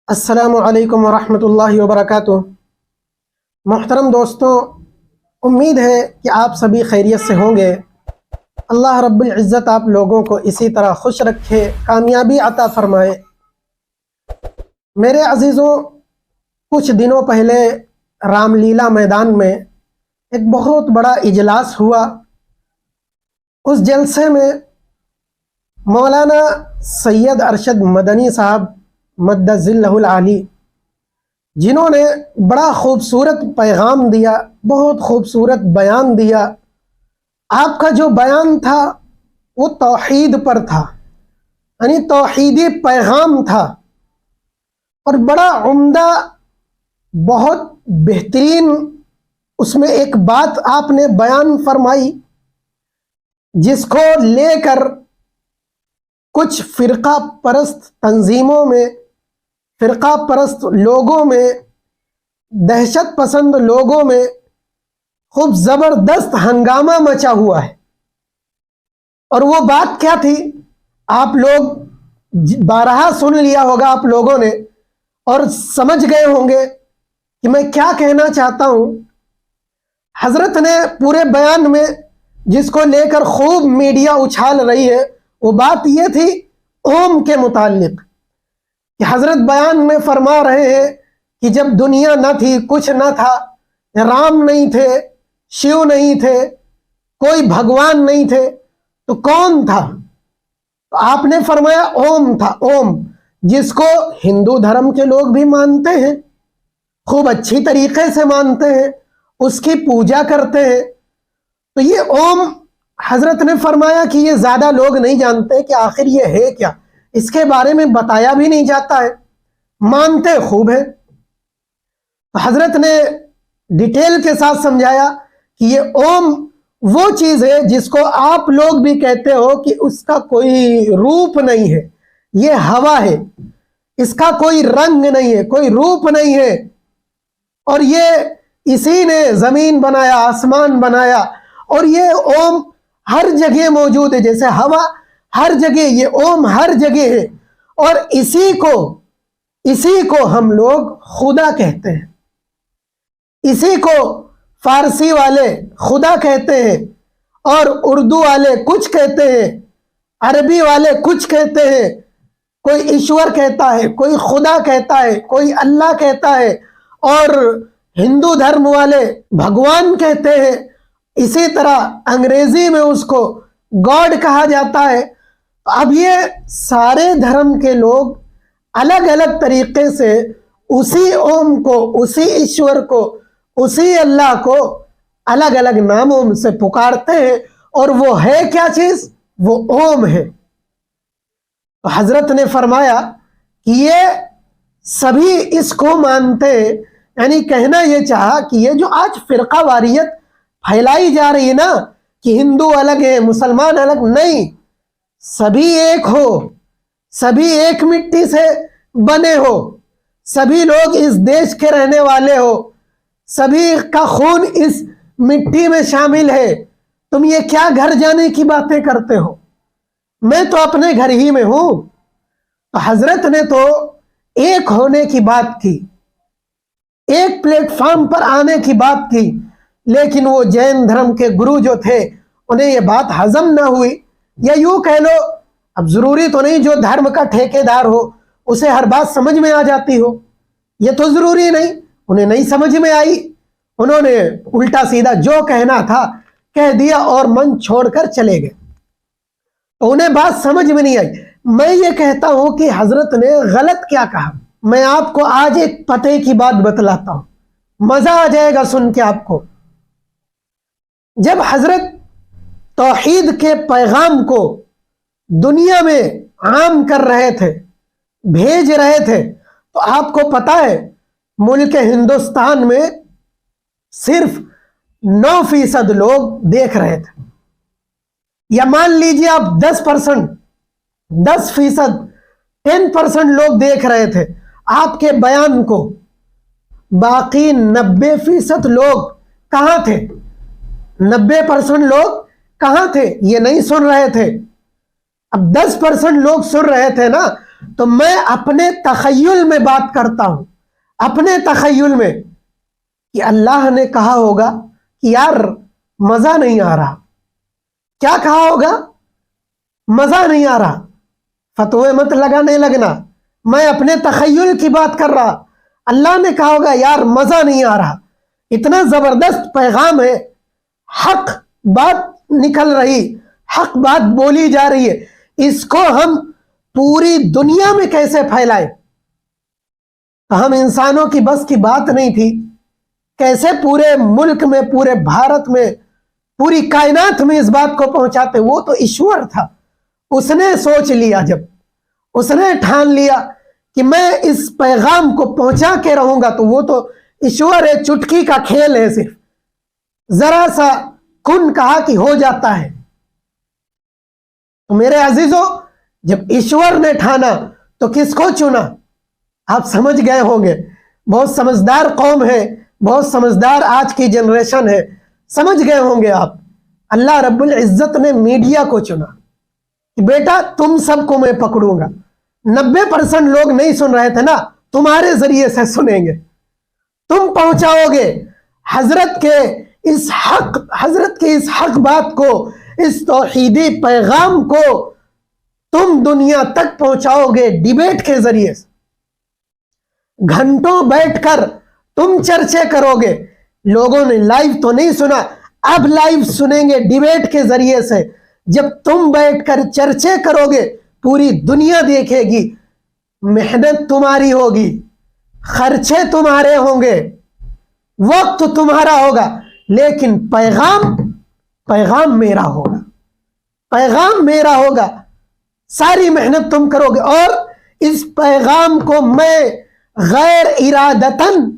السلام علیکم ورحمۃ اللہ وبرکاتہ۔ محترم دوستوں، امید ہے کہ آپ سبھی خیریت سے ہوں گے۔ اللہ رب العزت آپ لوگوں کو اسی طرح خوش رکھے، کامیابی عطا فرمائے۔ میرے عزیزوں، کچھ دنوں پہلے رام لیلا میدان میں ایک بہت بڑا اجلاس ہوا۔ اس جلسے میں مولانا سید ارشد مدنی صاحب مد ظلہ العالی، جنہوں نے بڑا خوبصورت پیغام دیا، بہت خوبصورت بیان دیا۔ آپ کا جو بیان تھا وہ توحید پر تھا، یعنی توحیدی پیغام تھا، اور بڑا عمدہ، بہت بہترین اس میں ایک بات آپ نے بیان فرمائی، جس کو لے کر کچھ فرقہ پرست تنظیموں میں، فرقہ پرست لوگوں میں، دہشت پسند لوگوں میں خوب زبردست ہنگامہ مچا ہوا ہے۔ اور وہ بات کیا تھی؟ آپ لوگ بارہا سن لیا ہوگا آپ لوگوں نے، اور سمجھ گئے ہوں گے کہ میں کیا کہنا چاہتا ہوں۔ حضرت نے پورے بیان میں جس کو لے کر خوب میڈیا اچھال رہی ہے، وہ بات یہ تھی اوم کے متعلق، کہ حضرت بیان میں فرما رہے ہیں کہ جب دنیا نہ تھی، کچھ نہ تھا، رام نہیں تھے، شیو نہیں تھے، کوئی بھگوان نہیں تھے، تو کون تھا؟ تو آپ نے فرمایا اوم تھا۔ اوم، جس کو ہندو دھرم کے لوگ بھی مانتے ہیں، خوب اچھی طریقے سے مانتے ہیں، اس کی پوجا کرتے ہیں۔ تو یہ اوم، حضرت نے فرمایا کہ یہ زیادہ لوگ نہیں جانتے کہ آخر یہ ہے کیا، اس کے بارے میں بتایا بھی نہیں جاتا ہے، مانتے خوب ہے۔ تو حضرت نے ڈیٹیل کے ساتھ سمجھایا کہ یہ اوم وہ چیز ہے جس کو آپ لوگ بھی کہتے ہو کہ اس کا کوئی روپ نہیں ہے، یہ ہوا ہے، اس کا کوئی رنگ نہیں ہے، کوئی روپ نہیں ہے، اور یہ اسی نے زمین بنایا، آسمان بنایا، اور یہ اوم ہر جگہ موجود ہے، جیسے ہوا ہر جگہ، یہ اوم ہر جگہ ہے، اور اسی کو ہم لوگ خدا کہتے ہیں، اسی کو فارسی والے خدا کہتے ہیں، اور اردو والے کچھ کہتے ہیں، عربی والے کچھ کہتے ہیں، کوئی ایشور کہتا ہے، کوئی خدا کہتا ہے، کوئی اللہ کہتا ہے، اور ہندو دھرم والے بھگوان کہتے ہیں۔ اسی طرح انگریزی میں اس کو گاڈ کہا جاتا ہے۔ اب یہ سارے دھرم کے لوگ الگ الگ طریقے سے اسی اوم کو، اسی ایشور کو، اسی اللہ کو الگ الگ ناموں سے پکارتے ہیں، اور وہ ہے کیا چیز؟ وہ اوم ہے۔ تو حضرت نے فرمایا کہ یہ سبھی اس کو مانتے ہیں، یعنی کہنا یہ چاہا کہ یہ جو آج فرقہ واریت پھیلائی جا رہی ہے نا، کہ ہندو الگ ہے، مسلمان الگ، نہیں، سبھی ایک ہو، سبھی ایک مٹی سے بنے ہو، سبھی لوگ اس دیش کے رہنے والے ہو، سبھی کا خون اس مٹی میں شامل ہے۔ تم یہ کیا گھر جانے کی باتیں کرتے ہو؟ میں تو اپنے گھر ہی میں ہوں۔ تو حضرت نے تو ایک ہونے کی بات کی، ایک پلیٹ فارم پر آنے کی بات کی، لیکن وہ جین دھرم کے گرو جو تھے، انہیں یہ بات ہضم نہ ہوئی، یا یوں کہہ لو، اب ضروری تو نہیں جو دھرم کا ٹھیکیدار ہو اسے ہر بات سمجھ میں آ جاتی ہو، یہ تو ضروری نہیں، انہیں نہیں سمجھ میں آئی، انہوں نے الٹا سیدھا جو کہنا تھا کہہ دیا اور من چھوڑ کر چلے گئے، تو انہیں بات سمجھ میں نہیں آئی۔ میں یہ کہتا ہوں کہ حضرت نے غلط کیا کہا؟ میں آپ کو آج ایک پتے کی بات بتلاتا ہوں، مزہ آ جائے گا سن کے آپ کو۔ جب حضرت توحید کے پیغام کو دنیا میں عام کر رہے تھے، بھیج رہے تھے، تو آپ کو پتا ہے ملک ہندوستان میں صرف 9% لوگ دیکھ رہے تھے، یا مان لیجیے آپ 10%، 10% لوگ دیکھ رہے تھے آپ کے بیان کو، باقی 90% لوگ کہاں تھے؟ 90% لوگ کہاں تھے؟ یہ نہیں سن رہے تھے۔ اب 10% لوگ سن رہے تھے نا، تو میں اپنے تخیل میں بات کرتا ہوں، اپنے تخیل میں، کہ اللہ نے کہا ہوگا کہ یار مزہ نہیں آ رہا، کیا کہا ہوگا؟ مزہ نہیں آ رہا، فتوے مت لگانے لگنا، میں اپنے تخیل کی بات کر رہا، اللہ نے کہا ہوگا یار مزہ نہیں آ رہا۔ اتنا زبردست پیغام ہے، حق بات نکل رہی، حق بات بولی جا رہی ہے، اس کو ہم پوری دنیا میں کیسے پھیلائیں؟ ہم انسانوں کی بس کی بات نہیں تھی، کیسے پورے ملک میں، پورے بھارت میں، پوری کائنات میں اس بات کو پہنچاتے؟ وہ تو ایشور تھا، اس نے سوچ لیا، جب اس نے ٹھان لیا کہ میں اس پیغام کو پہنچا کے رہوں گا، تو وہ تو ایشور ہے، چٹکی کا کھیل ہے، صرف ذرا سا کن کہا کہ ہو جاتا ہے۔ تو میرے عزیزوں، جب ایشور نے ٹھانا تو کس کو چنا؟ آپ سمجھ گئے ہوں گے، بہت سمجھدار قوم ہے، بہت سمجھدار آج کی جنریشن ہے، سمجھ گئے ہوں گے آپ، اللہ رب العزت نے میڈیا کو چنا کہ بیٹا تم سب کو میں پکڑوں گا۔ 90% لوگ نہیں سن رہے تھے نا، تمہارے ذریعے سے سنیں گے، تم پہنچاؤ گے حضرت کے اس حق بات کو، اس توحیدی پیغام کو تم دنیا تک پہنچاؤ گے ڈیبیٹ کے ذریعے سے، گھنٹوں بیٹھ کر تم چرچے کرو گے۔ لوگوں نے لائیو تو نہیں سنا، اب لائیو سنیں گے ڈیبیٹ کے ذریعے سے۔ جب تم بیٹھ کر چرچے کرو گے پوری دنیا دیکھے گی، محنت تمہاری ہوگی، خرچے تمہارے ہوں گے، وقت تمہارا ہوگا، لیکن پیغام میرا ہوگا، پیغام میرا ہوگا، ساری محنت تم کرو گے، اور اس پیغام کو میں غیر ارادتاً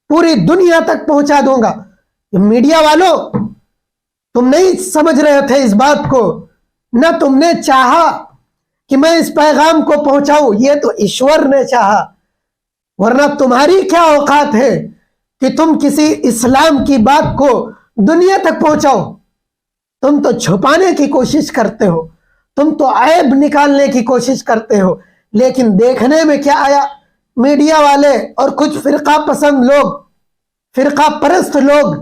پوری دنیا تک پہنچا دوں گا۔ میڈیا والوں، تم نہیں سمجھ رہے تھے اس بات کو، نہ تم نے چاہا کہ میں اس پیغام کو پہنچاؤں، یہ تو ایشور نے چاہا، ورنہ تمہاری کیا اوقات ہے کہ تم کسی اسلام کی بات کو دنیا تک پہنچاؤ؟ تم تو چھپانے کی کوشش کرتے ہو، تم تو عیب نکالنے کی کوشش کرتے ہو، لیکن دیکھنے میں کیا آیا؟ میڈیا والے اور کچھ فرقہ پسند لوگ، فرقہ پرست لوگ،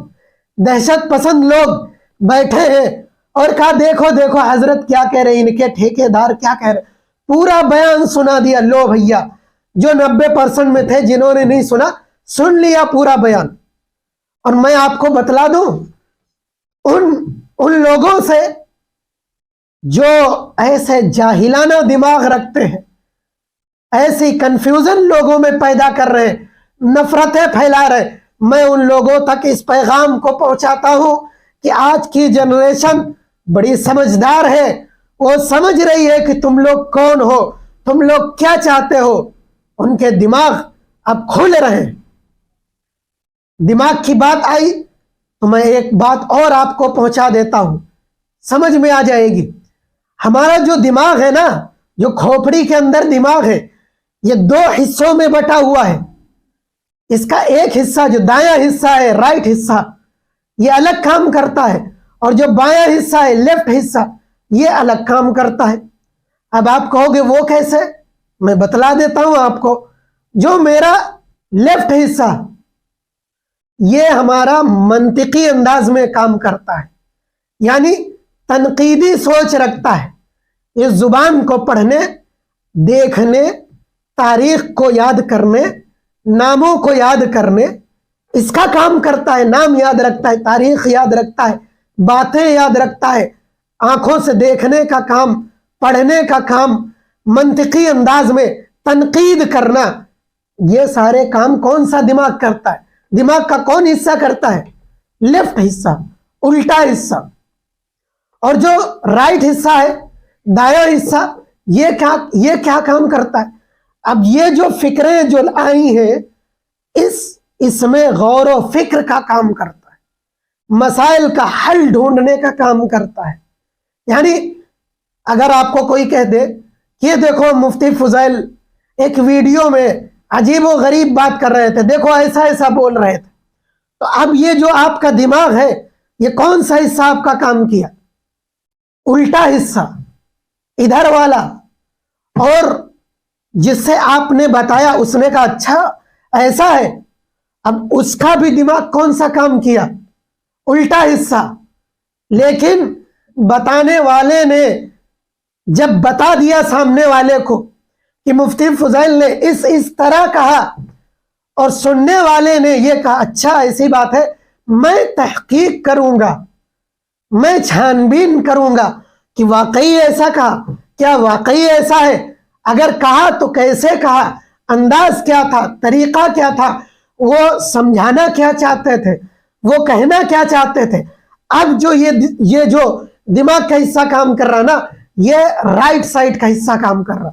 دہشت پسند لوگ بیٹھے ہیں اور کہا دیکھو دیکھو حضرت کیا کہہ رہے ہیں، ان کے ٹھیکیدار کیا کہہ رہے ہیں، پورا بیان سنا دیا۔ لو بھیا، جو 90% میں تھے، جنہوں نے نہیں سنا، سن لیا پورا بیان۔ اور میں آپ کو بتلا دوں، ان لوگوں سے جو ایسے جاہلانہ دماغ رکھتے ہیں، ایسی کنفیوژن لوگوں میں پیدا کر رہے ہیں، نفرتیں پھیلا رہے، میں ان لوگوں تک اس پیغام کو پہنچاتا ہوں کہ آج کی جنریشن بڑی سمجھدار ہے، وہ سمجھ رہی ہے کہ تم لوگ کون ہو، تم لوگ کیا چاہتے ہو۔ ان کے دماغ اب کھل رہے ہیں۔ دماغ کی بات آئی تو میں ایک بات اور آپ کو پہنچا دیتا ہوں، سمجھ میں آ جائے گی۔ ہمارا جو دماغ ہے نا، جو کھوپڑی کے اندر دماغ ہے، یہ 2 حصوں میں بٹا ہوا ہے۔ اس کا ایک حصہ جو دایاں حصہ ہے، رائٹ حصہ، یہ الگ کام کرتا ہے، اور جو بایاں حصہ ہے، لیفٹ حصہ، یہ الگ کام کرتا ہے۔ اب آپ کہو گے وہ کیسے؟ میں بتلا دیتا ہوں آپ کو۔ جو میرا لیفٹ حصہ، یہ ہمارا منطقی انداز میں کام کرتا ہے، یعنی تنقیدی سوچ رکھتا ہے، یہ زبان کو پڑھنے، دیکھنے، تاریخ کو یاد کرنے، ناموں کو یاد کرنے، اس کا کام کرتا ہے، نام یاد رکھتا ہے، تاریخ یاد رکھتا ہے، باتیں یاد رکھتا ہے، آنکھوں سے دیکھنے کا کام، پڑھنے کا کام، منطقی انداز میں تنقید کرنا، یہ سارے کام کون سا دماغ کرتا ہے؟ دماغ کا کون حصہ کرتا ہے؟ لیفٹ حصہ، الٹا حصہ۔ اور جو رائٹ حصہ ہے، دایاں حصہ، یہ کیا کام کرتا ہے؟ اب یہ جو فکریں جو آئی ہیں، اس میں غور و فکر کا کام کرتا ہے، مسائل کا حل ڈھونڈنے کا کام کرتا ہے۔ یعنی اگر آپ کو کوئی کہہ دے کہ یہ دیکھو مفتی فضیل ایک ویڈیو میں عجیب و غریب بات کر رہے تھے، دیکھو ایسا ایسا بول رہے تھے، تو اب یہ جو آپ کا دماغ ہے، یہ کون سا حصہ آپ کا کام کیا؟ الٹا حصہ، ادھر والا۔ اور جس سے آپ نے بتایا اس نے کہا اچھا ایسا ہے. اب اس کا بھی دماغ کون سا کام کیا؟ الٹا حصہ. لیکن بتانے والے نے جب بتا دیا سامنے والے کو کہ مفتی فضیل نے اس طرح کہا، اور سننے والے نے یہ کہا اچھا ایسی بات ہے، میں تحقیق کروں گا، میں چھان بین کروں گا کہ واقعی ایسا کہا، کیا واقعی ایسا ہے، اگر کہا تو کیسے کہا، انداز کیا تھا، طریقہ کیا تھا، وہ سمجھانا کیا چاہتے تھے، وہ کہنا کیا چاہتے تھے. اب جو یہ جو دماغ کا حصہ کام کر رہا نا، یہ رائٹ سائڈ کا حصہ کام کر رہا،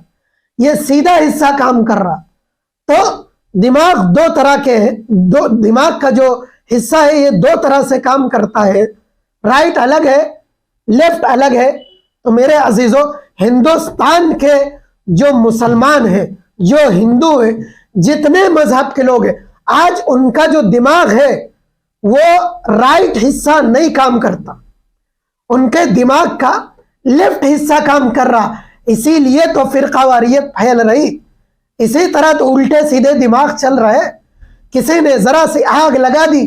یہ سیدھا حصہ کام کر رہا. تو دماغ دو طرح کے ہیں، دماغ کا جو حصہ ہے یہ دو طرح سے کام کرتا ہے، رائٹ الگ ہے، لیفٹ الگ ہے. تو میرے عزیزوں، ہندوستان کے جو مسلمان ہیں، جو ہندو ہیں، جتنے مذہب کے لوگ ہیں، آج ان کا جو دماغ ہے وہ رائٹ حصہ نہیں کام کرتا، ان کے دماغ کا لیفٹ حصہ کام کر رہا. اسی لیے تو فرقہ واریت پھیل رہی، اسی طرح تو الٹے سیدھے دماغ چل رہے. کسی نے ذرا سی آگ لگا دی،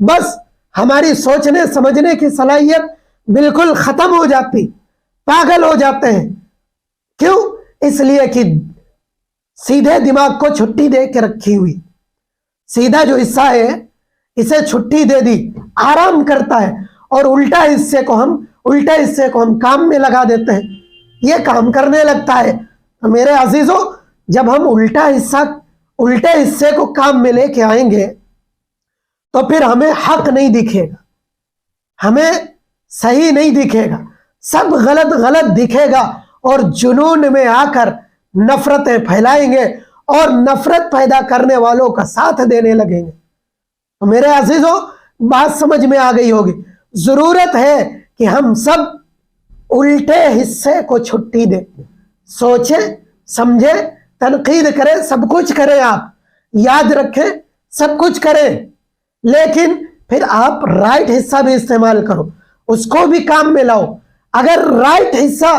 بس ہماری سوچنے سمجھنے کی صلاحیت بالکل ختم ہو جاتی، پاگل ہو جاتے ہیں. کیوں؟ اس لیے کہ سیدھے دماغ کو چھٹی دے کے رکھی ہوئی، سیدھا جو حصہ ہے اسے چھٹی دے دی، آرام کرتا ہے، اور الٹا حصے کو ہم کام میں لگا دیتے ہیں، یہ کام کرنے لگتا ہے. تو میرے عزیزوں، جب ہم الٹے حصے کو کام میں لے کے آئیں گے تو پھر ہمیں حق نہیں دکھے گا، ہمیں صحیح نہیں دکھے گا، سب غلط دکھے گا، اور جنون میں آ کر نفرتیں پھیلائیں گے اور نفرت پیدا کرنے والوں کا ساتھ دینے لگیں گے. تو میرے عزیزوں، بات سمجھ میں آ گئی ہوگی. ضرورت ہے کہ ہم سب الٹے حصے کو چھٹی دیں، سوچیں سمجھیں، تنقید کریں، سب کچھ کریں، آپ یاد رکھیں سب کچھ کریں، لیکن پھر آپ رائٹ حصہ بھی استعمال کرو، اس کو بھی کام میں لاؤ. اگر رائٹ حصہ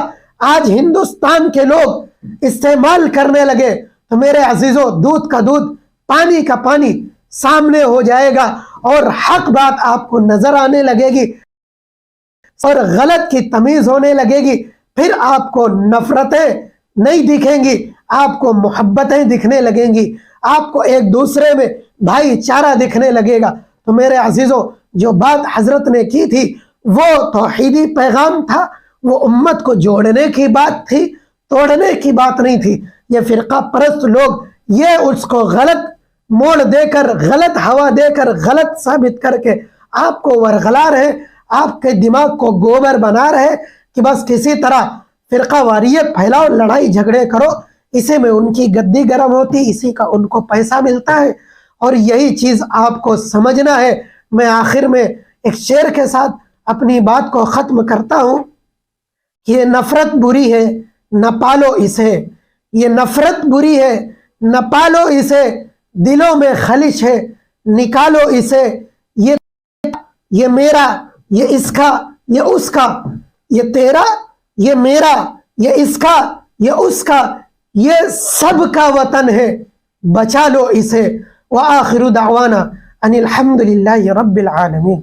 آج ہندوستان کے لوگ استعمال کرنے لگے تو میرے عزیزوں، دودھ کا دودھ، پانی کا پانی سامنے ہو جائے گا، اور حق بات آپ کو نظر آنے لگے گی اور غلط کی تمیز ہونے لگے گی. پھر آپ کو نفرتیں نہیں دکھیں گی، آپ کو محبتیں دکھنے لگیں گی، آپ کو ایک دوسرے میں بھائی چارہ دکھنے لگے گا. تو میرے عزیزوں، جو بات حضرت نے کی تھی وہ توحیدی پیغام تھا، وہ امت کو جوڑنے کی بات تھی، توڑنے کی بات نہیں تھی. یہ فرقہ پرست لوگ یہ اس کو غلط موڑ دے کر، غلط ہوا دے کر، غلط ثابت کر کے آپ کو ورغلا رہے، آپ کے دماغ کو گوبر بنا رہے کہ بس کسی طرح فرقہ واریت پھیلاؤ، لڑائی جھگڑے کرو، اسی میں ان کی گدی گرم ہوتی، اسی کا ان کو پیسہ ملتا ہے. اور یہی چیز آپ کو سمجھنا ہے. میں آخر میں ایک شعر کے ساتھ اپنی بات کو ختم کرتا ہوں کہ یہ نفرت بری ہے نہ پالو اسے، یہ نفرت بری ہے نہ پالو اسے، دلوں میں خلش ہے نکالو اسے. یہ میرا، یہ اس کا، یہ اس کا، یہ تیرا، یہ میرا، یہ اس کا، یہ اس کا، یہ سب کا وطن ہے، بچا لو اسے. وآخر دعوانا ان الحمد للہ رب العالمین.